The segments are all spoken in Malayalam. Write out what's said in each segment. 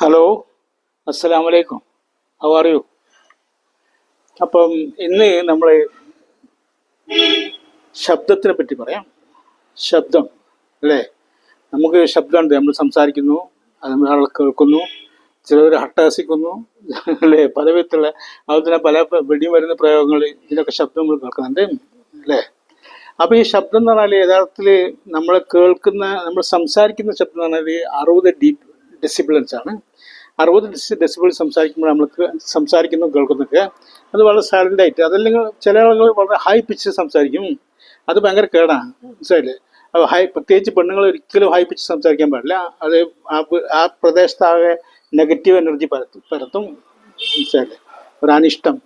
ഹലോ, അസ്സലാമു അലൈക്കും. How are you? അപ്പം ഇന്ന് നമ്മൾ ശബ്ദത്തിനെ പറ്റി പറയാം. ശബ്ദം അല്ലേ, നമുക്ക് ശബ്ദമുണ്ട്. നമ്മൾ സംസാരിക്കുന്നു, അത് ആൾ കേൾക്കുന്നു, ചിലർ ഹട്ടഹസിക്കുന്നു അല്ലേ, പല വിധത്തിലുള്ള അതുപോലെ തന്നെ പല വെടിമരുന്ന് പ്രയോഗങ്ങൾ, ഇതിനൊക്കെ ശബ്ദം നമ്മൾ കേൾക്കുന്നുണ്ട് അല്ലേ. അപ്പോൾ ഈ ശബ്ദം എന്ന് പറഞ്ഞാൽ യഥാർത്ഥത്തിൽ നമ്മൾ കേൾക്കുന്ന, നമ്മൾ സംസാരിക്കുന്ന ശബ്ദം എന്ന് പറഞ്ഞാൽ 60 ഡെസിബിൾസ് ആണ്. 60 ഡെസിബിൾ സംസാരിക്കുമ്പോൾ നമ്മൾക്ക് സംസാരിക്കുന്നു കേൾക്കുന്നൊക്കെ അത് വളരെ സൈലൻ്റ് ആയിട്ട്, അതല്ലെങ്കിൽ ചില ആളുകൾ വളരെ ഹൈ പിച്ച് സംസാരിക്കും. അത് ഭയങ്കര കേടാണ്, മനസ്സിലായില്ലേ. അപ്പോൾ പ്രത്യേകിച്ച് പെണ്ണുങ്ങൾ ഒരിക്കലും ഹൈ പിച്ച് സംസാരിക്കാൻ പാടില്ല. അത് ആ പ്രദേശത്താകെ നെഗറ്റീവ് എനർജി പരത്തും, മനസ്സിലായില്ലേ, ഒരു അനിഷ്ടം.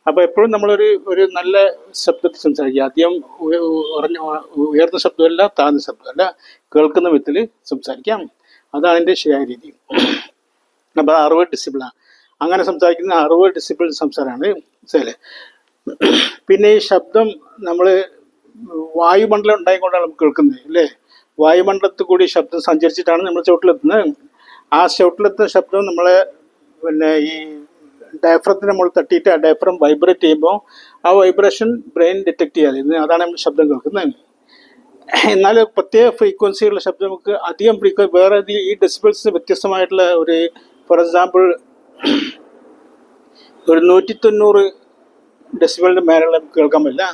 അപ്പോൾ എപ്പോഴും നമ്മളൊരു ഒരു നല്ല ശബ്ദത്തിൽ സംസാരിക്കുക. അധികം ഉയർന്ന ശബ്ദമല്ല, താഴ്ന്ന ശബ്ദമല്ല, കേൾക്കുന്ന വിധത്തിൽ സംസാരിക്കാം. അതാണ് എൻ്റെ ശരിയായ രീതി. അപ്പോൾ 60 ഡെസിബിളാണ്. അങ്ങനെ സംസാരിക്കുന്ന 60 ഡെസിബിൾ സംസാരമാണ് മനസ്സിലായില്ലേ. പിന്നെ ഈ ശബ്ദം നമ്മൾ വായുമണ്ഡലം ഉണ്ടായിക്കൊണ്ടാണ് നമുക്ക് കേൾക്കുന്നത് അല്ലേ. വായുമണ്ഡലത്തിൽ കൂടി ശബ്ദം സഞ്ചരിച്ചിട്ടാണ് നമ്മൾ ചുവട്ടിലെത്തുന്നത്. ആ ചുവട്ടിലെത്തുന്ന ശബ്ദം നമ്മളെ ഈ ഡയഫ്രത്തിന് നമ്മൾ തട്ടിയിട്ട് ആ ഡയഫ്രം വൈബ്രേറ്റ് ചെയ്യുമ്പോൾ ആ വൈബ്രേഷൻ ബ്രെയിൻ ഡിറ്റക്ട് ചെയ്യാതെ അതാണ് നമ്മൾ ശബ്ദം കേൾക്കുന്നത്. എന്നാൽ പ്രത്യേക ഫ്രീക്വൻസിയുള്ള ശബ്ദം നമുക്ക് അധികം വേറെ ഈ ഡെസിബിൾസിന് വ്യത്യസ്തമായിട്ടുള്ള ഒരു, ഫോർ എക്സാമ്പിൾ, ഒരു 190 ഡെസിബിളിൻ്റെ മേലുള്ള കേൾക്കാൻ പറ്റില്ല,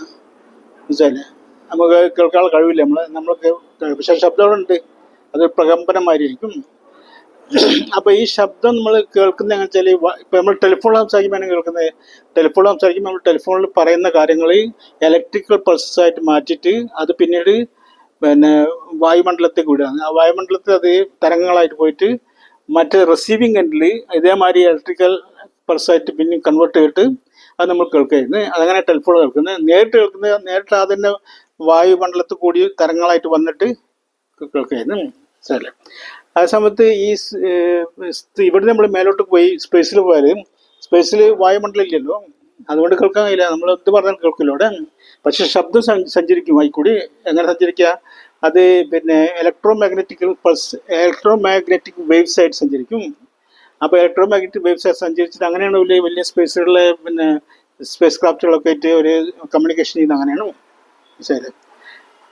മനസ്സിലായില്ലേ. നമുക്ക് കേൾക്കാനുള്ള കഴിവില്ല. നമ്മൾക്ക് പക്ഷേ ശബ്ദങ്ങളുണ്ട്, അത് പ്രകമ്പനമായിരിക്കും. അപ്പോൾ ഈ ശബ്ദം നമ്മൾ കേൾക്കുന്നത് എങ്ങനെ വെച്ചാൽ, ഇപ്പോൾ നമ്മൾ ടെലിഫോണിൽ സംസാരിക്കുമ്പോൾ കേൾക്കുന്നത്, ടെലിഫോണിൽ സംസാരിക്കുമ്പോൾ നമ്മൾ ടെലിഫോണിൽ പറയുന്ന കാര്യങ്ങൾ ഇലക്ട്രിക്കൽ പൾസസ് ആയിട്ട് മാറ്റിയിട്ട് അത് പിന്നീട് വായുമണ്ഡലത്തേക്ക് വിടുകയാണ്. ആ വായുമണ്ഡലത്തിൽ അത് തരംഗങ്ങളായിട്ട് പോയിട്ട് മറ്റേ റിസീവിങ് എൻഡിൽ ഇതേമാതിരി ഇലക്ട്രിക്കൽ പൾസായിട്ട് പിന്നെ കൺവേർട്ട് ചെയ്തിട്ട് അത് നമ്മൾ കേൾക്കുന്നത്. അതങ്ങനെ ടെലിഫോൺ കേൾക്കുന്നത്. നേരിട്ട് അതിൻ്റെ വായുമണ്ഡലത്തിൽ കൂടി തരംഗങ്ങളായിട്ട് വന്നിട്ട് കേൾക്കുന്നത്, ശരി. ആ സമയത്ത് ഇവിടെ നമ്മൾ മേലോട്ട് പോയി സ്പേസിൽ പോയാൽ, സ്പേസിൽ വായുമണ്ഡലം ഇല്ലല്ലോ, അതുകൊണ്ട് കേൾക്കാൻ കഴിയില്ല. നമ്മൾ എന്ത് പറഞ്ഞാൽ കേൾക്കില്ല അവിടെ. പക്ഷെ ശബ്ദം സഞ്ചരിക്കും അതിൽക്കൂടി. എങ്ങനെ സഞ്ചരിക്കുക? അത് ഇലക്ട്രോ മാഗ്നറ്റിക് വേവ്സ് ആയിട്ട് സഞ്ചരിക്കും. അപ്പോൾ ഇലക്ട്രോ മാഗ്നറ്റിക് വേവ്സ് ആയിട്ട് സഞ്ചരിച്ചിട്ട് അങ്ങനെയാണ് വലിയ സ്പേസുകളിലെ സ്പേസ് ക്രാഫ്റ്റുകളൊക്കെ ആയിട്ട് ഒരു കമ്മ്യൂണിക്കേഷൻ ചെയ്യുന്നത്, അങ്ങനെയാണ്, ശരി.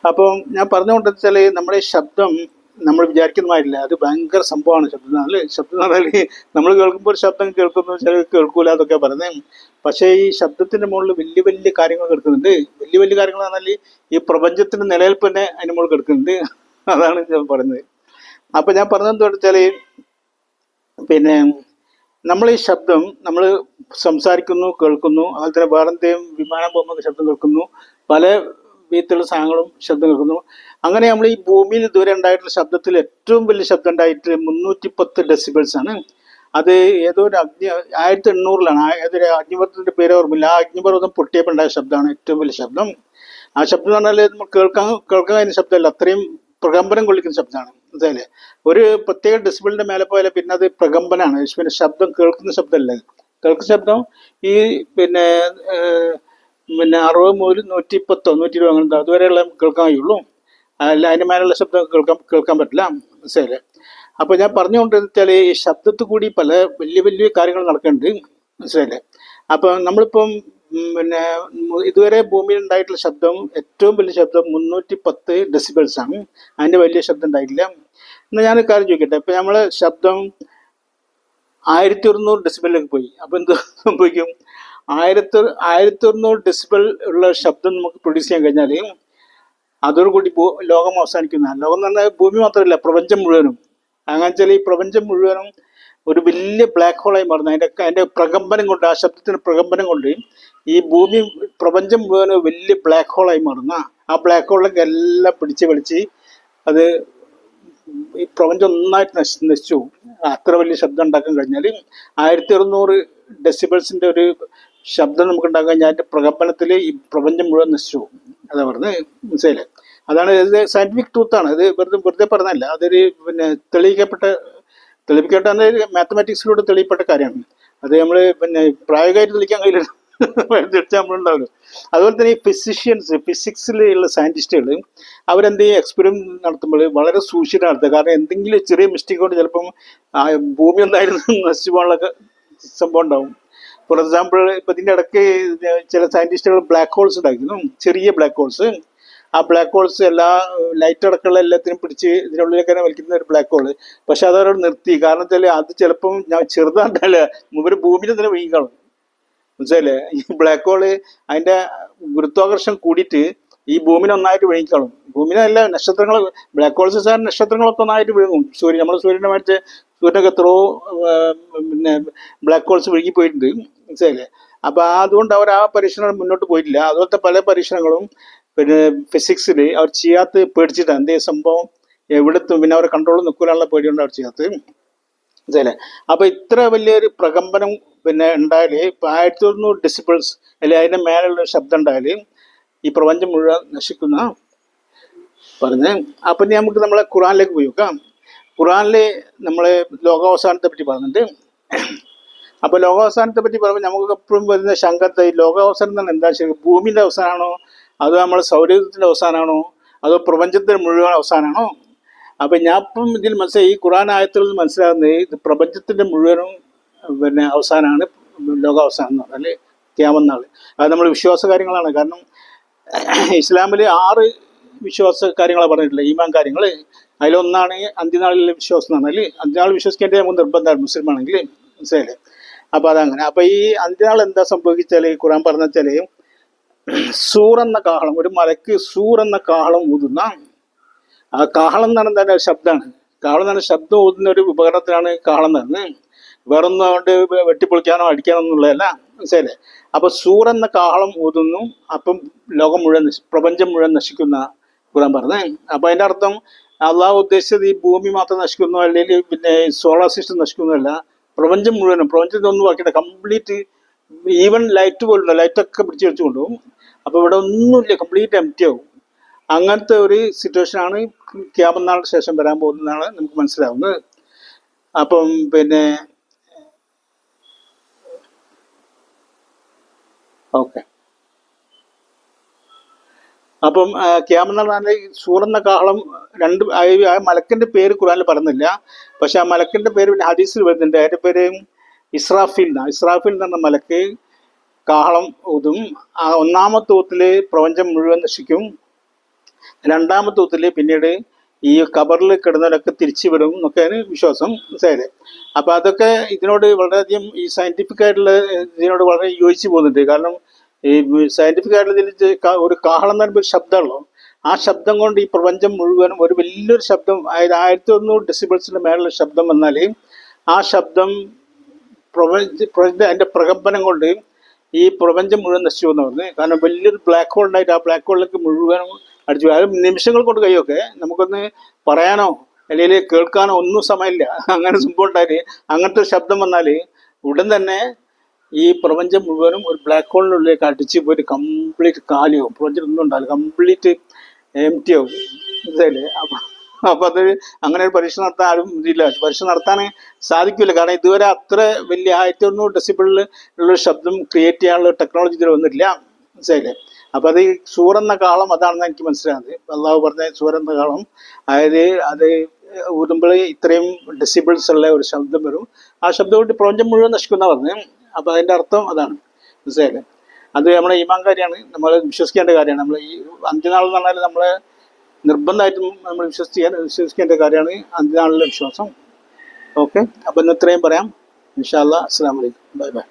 അപ്പം ഞാൻ പറഞ്ഞുകൊണ്ട് വെച്ചാൽ നമ്മുടെ ശബ്ദം നമ്മൾ വിചാരിക്കുന്നതായിട്ടില്ല, അത് ഭയങ്കര സംഭവമാണ് ശബ്ദം. ശബ്ദം എന്ന് പറഞ്ഞാൽ നമ്മൾ കേൾക്കുമ്പോൾ ഒരു ശബ്ദം കേൾക്കുന്നു, ചില കേൾക്കൂല എന്നൊക്കെ പറയുന്നത്. പക്ഷേ ഈ ശബ്ദത്തിൻ്റെ മുകളിൽ വലിയ കാര്യങ്ങൾ കേൾക്കുന്നുണ്ട്. വലിയ കാര്യങ്ങൾ പറഞ്ഞാൽ ഈ പ്രപഞ്ചത്തിൻ്റെ നിലനിൽപ്പ് തന്നെ അതിന് മുകളിൽ കേൾക്കുന്നുണ്ട്. അതാണ് ഞാൻ പറയുന്നത്. അപ്പം ഞാൻ പറഞ്ഞതെന്ന് വെച്ചാൽ നമ്മൾ ഈ ശബ്ദം നമ്മൾ സംസാരിക്കുന്നു, കേൾക്കുന്നു, അതുപോലെ തന്നെ വേറെ എന്തെങ്കിലും വിമാനം പോകുമ്പോൾ ശബ്ദം കേൾക്കുന്നു, പല വിധത്തിലുള്ള സാധനങ്ങളും ശബ്ദം കേൾക്കുന്നു. അങ്ങനെ നമ്മൾ ഈ ഭൂമിയിൽ ഇതുവരെ ഉണ്ടായിട്ടുള്ള ശബ്ദത്തിൽ ഏറ്റവും വലിയ ശബ്ദം ഉണ്ടായിട്ട് 310 ഡെസിബിൾസ് ആണ്. അത് ഏതോ ഒരു 1800-ലാണ്, ഏതൊരു അഗ്നിപർവ്വതത്തിൻ്റെ പേര് ഓർമ്മയില്ല. ആ അഗ്നിപർവ്വതം പൊട്ടിയപ്പോൾ ഉണ്ടായ ശബ്ദമാണ് ഏറ്റവും വലിയ ശബ്ദം. ആ ശബ്ദം എന്ന് പറഞ്ഞാൽ നമ്മൾ കേൾക്കാൻ കഴിയുന്ന ശബ്ദമല്ല, അത്രയും പ്രകമ്പനം കൊള്ളിക്കുന്ന ശബ്ദമാണ്, മനസ്സിലായില്ലേ. ഒരു പ്രത്യേക ഡെസിബിളിൻ്റെ മേലെ പോയാൽ പിന്നെ അത് പ്രകമ്പനാണ്. പിന്നെ ശബ്ദം കേൾക്കുന്ന ശബ്ദമല്ല. കേൾക്കുന്ന ശബ്ദം ഈ 60 മുതൽ 110, 120 അങ്ങനെ അതുവരെയുള്ള കേൾക്കാൻ കഴിയുള്ളൂ. അല്ല, അതിൻ്റെ മേലുള്ള ശബ്ദം കേൾക്കാൻ പറ്റില്ല, മനസ്സിലായില്ലേ. അപ്പോൾ ഞാൻ പറഞ്ഞുകൊണ്ട് വെച്ചാൽ ഈ ശബ്ദത്തിൽ കൂടി പല വലിയ കാര്യങ്ങൾ നടക്കുന്നുണ്ട്, മനസ്സിലായില്ലേ. അപ്പം നമ്മളിപ്പം ഇതുവരെ ഭൂമിയിൽ ഉണ്ടായിട്ടുള്ള ശബ്ദം, ഏറ്റവും വലിയ ശബ്ദം 310 ഡെസിബിൾസ് ആണ്. അതിൻ്റെ വലിയ ശബ്ദം ഉണ്ടായിട്ടില്ല. എന്നാൽ ഞാൻ കാര്യം ചോദിക്കട്ടെ, ഇപ്പം നമ്മൾ ശബ്ദം 1100 ഡെസിബിളിലേക്ക് പോയി. അപ്പോൾ എന്ത് സംഭവിക്കും? 1100 ഡെസിബിൾ ഉള്ള ശബ്ദം നമുക്ക് പ്രൊഡ്യൂസ് ചെയ്യാൻ കഴിഞ്ഞാൽ അതോടുകൂടി ലോകം അവസാനിക്കുന്നതാണ്. ലോകം എന്ന് പറഞ്ഞാൽ ഭൂമി മാത്രമല്ല, പ്രപഞ്ചം മുഴുവനും. അങ്ങനെ വെച്ചാൽ ഈ പ്രപഞ്ചം മുഴുവനും ഒരു വലിയ ബ്ലാക്ക് ഹോളായി മാറുന്നു. അതിൻ്റെ പ്രകമ്പനം കൊണ്ട്, ആ ശബ്ദത്തിൻ്റെ പ്രകമ്പനം കൊണ്ട് ഈ ഭൂമി, പ്രപഞ്ചം മുഴുവനും വലിയ ബ്ലാക്ക് ഹോളായി മാറുന്ന, ആ ബ്ലാക്ക് ഹോളിലേക്ക് എല്ലാം പിടിച്ച് അത് ഈ പ്രപഞ്ചം ഒന്നായിട്ട് നശിച്ചു. അത്ര വലിയ ശബ്ദം ഉണ്ടാക്കാൻ കഴിഞ്ഞാൽ 1600 ഡെസിബിൾസിൻ്റെ ഒരു ശബ്ദം നമുക്ക് ഉണ്ടാക്കാൻ കഴിഞ്ഞാൽ അതിൻ്റെ പ്രകമ്പനത്തിൽ ഈ പ്രപഞ്ചം മുഴുവൻ നശിച്ചു. അതാ പറഞ്ഞത്, മനസ്സിലായില്ലേ. അതാണ് ഇത് സയൻറ്റിഫിക് ട്രൂത്താണ്. ഇത് വെറുതെ പറഞ്ഞല്ല, അതൊരു തെളിയിക്കപ്പെട്ട മാത്തമാറ്റിക്സിലൂടെ തെളിയിക്കപ്പെട്ട കാര്യമാണ്. അത് നമ്മൾ പ്രായോഗികമായിട്ട് തെളിയിക്കാൻ കഴിയില്ല, തീർച്ചയായും നമ്മളുണ്ടാവില്ല. അതുപോലെ തന്നെ ഈ ഫിസിക്സിലുള്ള സയന്റിസ്റ്റുകൾ അവരെന്ത് ചെയ്യും, എക്സ്പെരിമെന്റ് നടത്തുമ്പോൾ വളരെ സൂക്ഷിച്ച് നടത്തുക. കാരണം എന്തെങ്കിലും ചെറിയ മിസ്റ്റേക്ക് കൊണ്ട് ചിലപ്പം ഭൂമി ഒന്നായിരുന്നു നശിച്ചു പോകാനുള്ള സംഭവം ഉണ്ടാവും. ഫോർ എക്സാമ്പിൾ, ഇപ്പം ഇതിൻ്റെ ഇടയ്ക്ക് ചില സയന്റിസ്റ്റുകൾ ബ്ലാക്ക് ഹോൾസ് ഉണ്ടാക്കുന്നു, ചെറിയ ബ്ലാക്ക് ഹോൾസ്. ആ ബ്ലാക്ക് ഹോൾസ് എല്ലാ ലൈറ്റ് അടക്കമുള്ള എല്ലാത്തിനും പിടിച്ച് ഇതിനുള്ളിലേക്ക് തന്നെ വലിക്കുന്ന ഒരു ബ്ലാക്ക് ഹോൾ. പക്ഷെ അതവരോട് നിർത്തി. കാരണം വെച്ചാൽ അത് ചിലപ്പം ഞാൻ ചെറുതാണ്ടല്ല, ഇവർ ഭൂമിയിൽ തന്നെ വീങ്ങാളും. മനസ്സിലല്ലേ? ഈ ബ്ലാക്ക് ഹോള് അതിന്റെ ഗുരുത്വാകർഷണം കൂടിയിട്ട് ഈ ഭൂമിനെ ഒന്നായിട്ട് വിഴുങ്ങിക്കളും. ഭൂമിനല്ല, നക്ഷത്രങ്ങൾ, ബ്ലാക്ക് ഹോൾസ് സാർ നക്ഷത്രങ്ങളൊക്കെ ഒന്നായിട്ട് വിഴുങ്ങും. നമ്മുടെ സൂര്യനെ മറ്റേ സൂര്യനൊക്കെ എത്രയോ പിന്നെ ബ്ലാക്ക് ഹോൾസ് വിഴുങ്ങി പോയിട്ടുണ്ട്. മനസ്സിലായില്ലേ? അപ്പൊ അതുകൊണ്ട് അവർ ആ പരീക്ഷണം മുന്നോട്ട് പോയിട്ടില്ല. അതുപോലത്തെ പല പരീക്ഷണങ്ങളും പിന്നെ ഫിസിക്സിൽ അവർ ചെയ്യാത്ത പേടിച്ചിട്ടാണ്. എന്തേ സംഭവം എവിടെത്തും, പിന്നെ അവരെ കൺട്രോൾ നിൽക്കാനുള്ള പേടിയുണ്ട് അവർ ചെയ്യാത്തത്. മനസ്സിലെ? അപ്പൊ ഇത്ര വലിയൊരു പ്രകമ്പനം പിന്നെ ഉണ്ടായാല്, ഇപ്പൊ 1900 ഡെസിബിൾസ് അല്ലെങ്കിൽ അതിന്റെ മേലുള്ള ശബ്ദം ഉണ്ടായാല് ഈ പ്രപഞ്ചം മുഴുവൻ നശിക്കുന്ന പറഞ്ഞ്. അപ്പൊ നമുക്ക് നമ്മളെ ഖുറാനിലേക്ക് പോയി നോക്കാം. ഖുറാനില് നമ്മളെ ലോകാവസാനത്തെ പറ്റി പറഞ്ഞിട്ടുണ്ട്. അപ്പൊ ലോകാവസാനത്തെ പറ്റി പറയുമ്പോൾ നമുക്ക് എപ്പോഴും വരുന്ന ശങ്കത്തെ, ഈ ലോകാവസാനം തന്നെ എന്താ ശരി, ഭൂമിന്റെ അവസാനമാണോ, അതോ നമ്മുടെ സൗരയൂഥത്തിന്റെ അവസാനമാണോ, അതോ പ്രപഞ്ചത്തിന്റെ മുഴുവൻ അവസാനമാണോ? അപ്പൊ ഞാൻ ഇപ്പം ഇതിൽ മനസ്സിലായി, ഈ ഖുറാൻ ആയത്തിൽ മനസ്സിലാകുന്നത് ഇത് പ്രപഞ്ചത്തിന്റെ മുഴുവനും പിന്നെ അവസാനമാണ് ലോകാവസാനം എന്ന് പറഞ്ഞാൽ ഖിയാമത്ത് നാൾ. അത് നമ്മൾ വിശ്വാസ കാര്യങ്ങളാണ്. കാരണം ഇസ്ലാമിൽ 6 വിശ്വാസ കാര്യങ്ങളാണ് പറഞ്ഞിട്ടുള്ളത്, ഈമാൻ കാര്യങ്ങൾ. അതിലൊന്നാണ് അന്ത്യനാളിലെ വിശ്വാസം എന്ന് പറഞ്ഞാൽ. അന്ത്യനാൾ വിശ്വസിക്കേണ്ടത് നമുക്ക് നിർബന്ധമാണ് മുസ്ലിം ആണെങ്കിൽ. മനസ്സിലായില്ലേ? അപ്പൊ അതങ്ങനെ. അപ്പൊ ഈ അന്ത്യനാൾ എന്താ സംഭവിച്ചാൽ ഖുറാൻ പറഞ്ഞ വെച്ചാൽ, സൂർ എന്ന കാഹളം, ഒരു മലക്ക് സൂർ എന്ന കാഹളം ഊതുന്ന, ആ കാഹളം എന്ന് പറഞ്ഞാൽ എന്താ ശബ്ദമാണ്. കാഹളം എന്ന് പറഞ്ഞാൽ ശബ്ദം ഊതുന്ന ഒരു ഉപകരണത്തിനാണ് കാഹളം എന്ന് പറഞ്ഞത്. വേറൊന്നും കൊണ്ട് വെട്ടിപ്പൊളിക്കാനോ അടിക്കാനോ ഒന്നുള്ളതല്ല. മനസ്സിലായില്ലേ? അപ്പൊ സൂർ എന്ന കാഹളം ഊതുന്നു, അപ്പം ലോകം മുഴുവൻ പ്രപഞ്ചം മുഴുവൻ നശിക്കുന്ന ഖുറാൻ പറഞ്ഞേ. അപ്പൊ അതിന്റെ അർത്ഥം അള്ളാഹു ഉദ്ദേശിച്ചത് ഈ ഭൂമി മാത്രം നശിക്കുന്നു, അല്ലെങ്കിൽ പിന്നെ സോളാർ സിസ്റ്റം നശിക്കുന്നതല്ല, പ്രപഞ്ചം മുഴുവനും. പ്രപഞ്ചത്തിൽ ഒന്നും ബാക്കിയില്ല, കംപ്ലീറ്റ്. ഈവൻ ലൈറ്റ് പോലുള്ള ലൈറ്റൊക്കെ പിടിച്ചു വെച്ച് കൊണ്ടുപോകും. അപ്പൊ ഇവിടെ ഒന്നുമില്ല, കംപ്ലീറ്റ് എംപ്റ്റി ആവും. അങ്ങനത്തെ ഒരു സിറ്റുവേഷനാണ് ഖിയാമത്ത് നാളിന് ശേഷം വരാൻ പോകുന്നതാണ് നമുക്ക് മനസ്സിലാവുന്നത്. അപ്പം പിന്നെ ഓക്കെ, അപ്പം ഖിയാമത്ത് നാൾ പറഞ്ഞാൽ സൂറെന്ന കാഹളം ആ മലക്കിന്റെ പേര് ഖുറാനിൽ പറഞ്ഞില്ല. പക്ഷെ ആ മലക്കിന്റെ പേര് പിന്നെ ഹദീസിൽ വരുന്നുണ്ട്. അതിന്റെ പേര് ഇസ്രാഫീൽ എന്നാണ്. ഇസ്രാഫീൽ എന്ന് പറഞ്ഞ മലക്ക് കാഹളം ഊതും. ആ 1-ാമത്തെ ഊത്തില് പ്രപഞ്ചം മുഴുവൻ നശിക്കും. 2-ാമത്തെ ഊത്തില് പിന്നീട് ഈ ഖബറിൽ കിടന്നവരൊക്കെ തിരിച്ചു വിടും എന്നൊക്കെയാണ് വിശ്വാസം. മനസ്സിലായില്ലേ? അപ്പൊ അതൊക്കെ ഇതിനോട് വളരെയധികം ഈ സയന്റിഫിക് ആയിട്ടുള്ള ഇതിനോട് വളരെ യോജിച്ച് പോകുന്നുണ്ട്. കാരണം ഈ സയന്റിഫിക് ആയിട്ടുള്ള ഇതിൽ ഒരു കാഹളം എന്ന് പറയുമ്പോൾ ഒരു ശബ്ദമുള്ളൂ. ആ ശബ്ദം കൊണ്ട് ഈ പ്രപഞ്ചം മുഴുവനും ഒരു വലിയൊരു ശബ്ദം, അതായത് 1900 ഡെസിബിൾസിന്റെ മേലുള്ള ശബ്ദം വന്നാൽ ആ ശബ്ദം അതിന്റെ പ്രകമ്പനം കൊണ്ട് ഈ പ്രപഞ്ചം മുഴുവൻ നശിച്ചു എന്ന് പറഞ്ഞു. കാരണം വലിയൊരു ബ്ലാക്ക് ഹോൾ ഉണ്ടായിട്ട് ആ ബ്ലാക്ക് ഹോളിലേക്ക് മുഴുവനും അടിച്ചു. അത് നിമിഷങ്ങൾ കൊണ്ട് കഴിയൊക്കെ നമുക്കൊന്ന് പറയാനോ അല്ലെങ്കിൽ കേൾക്കാനോ ഒന്നും സമയമില്ല. അങ്ങനെ സംഭവം ഉണ്ടായിട്ട് അങ്ങനത്തെ ഒരു ശബ്ദം വന്നാൽ ഉടൻ തന്നെ ഈ പ്രപഞ്ചം മുഴുവനും ഒരു ബ്ലാക്ക് ഹോളിനുള്ളിലേക്ക് അടിച്ച് പോയിട്ട് കംപ്ലീറ്റ് കാലിയാവും. പ്രപഞ്ചം ഒന്നും ഉണ്ടാവില്ല, കംപ്ലീറ്റ് എംറ്റി ആവും. മനസ്സിലായില്ലേ? അപ്പൊ അത് അങ്ങനെ ഒരു പരീക്ഷ നടത്താൻ ആരും ഇതില്ല, പരീക്ഷ നടത്താൻ സാധിക്കില്ല. കാരണം ഇതുവരെ അത്ര വലിയ 1900 ഡെസിബിളിൽ ഉള്ള ശബ്ദം ക്രിയേറ്റ് ചെയ്യാനുള്ള ടെക്നോളജി ഇതിൽ വന്നിട്ടില്ല. മനസ്സിലായില്ലേ? അപ്പൊ അത് സൂറെന്ന കാളം അതാണെന്ന് എനിക്ക് മനസ്സിലാകുന്നത്. അള്ളാഹു പറഞ്ഞ സൂറെന്ന കാളം, അതായത് അത് ഊതുമ്പോൾ ഇത്രയും ഡെസിബിൾസ് ഉള്ള ഒരു ശബ്ദം വരും. ആ ശബ്ദം കൊണ്ട് പ്രപഞ്ചം മുഴുവൻ നശിക്കുന്ന പറഞ്ഞു. അപ്പൊ അതിന്റെ അർത്ഥം അതാണ്. മനസ്സിലായില്ലേ? അത് നമ്മുടെ ഈമാൻ കാര്യമാണ്, നമ്മൾ വിശ്വസിക്കേണ്ട കാര്യമാണ്. നമ്മൾ ഈ അന്ത്യനാൾ എന്ന് പറഞ്ഞാൽ നമ്മളെ നിർബന്ധമായിട്ടും നമ്മൾ വിശ്വസിക്കേണ്ട കാര്യമാണ് അന്ത്യനാളിലെ വിശ്വാസം. ഓക്കെ, അപ്പൊ ഇന്ന് ഇത്രയും പറയാം. ഇൻഷാ അല്ലാഹ്. അസ്സലാമു അലൈക്കും. Bye bye.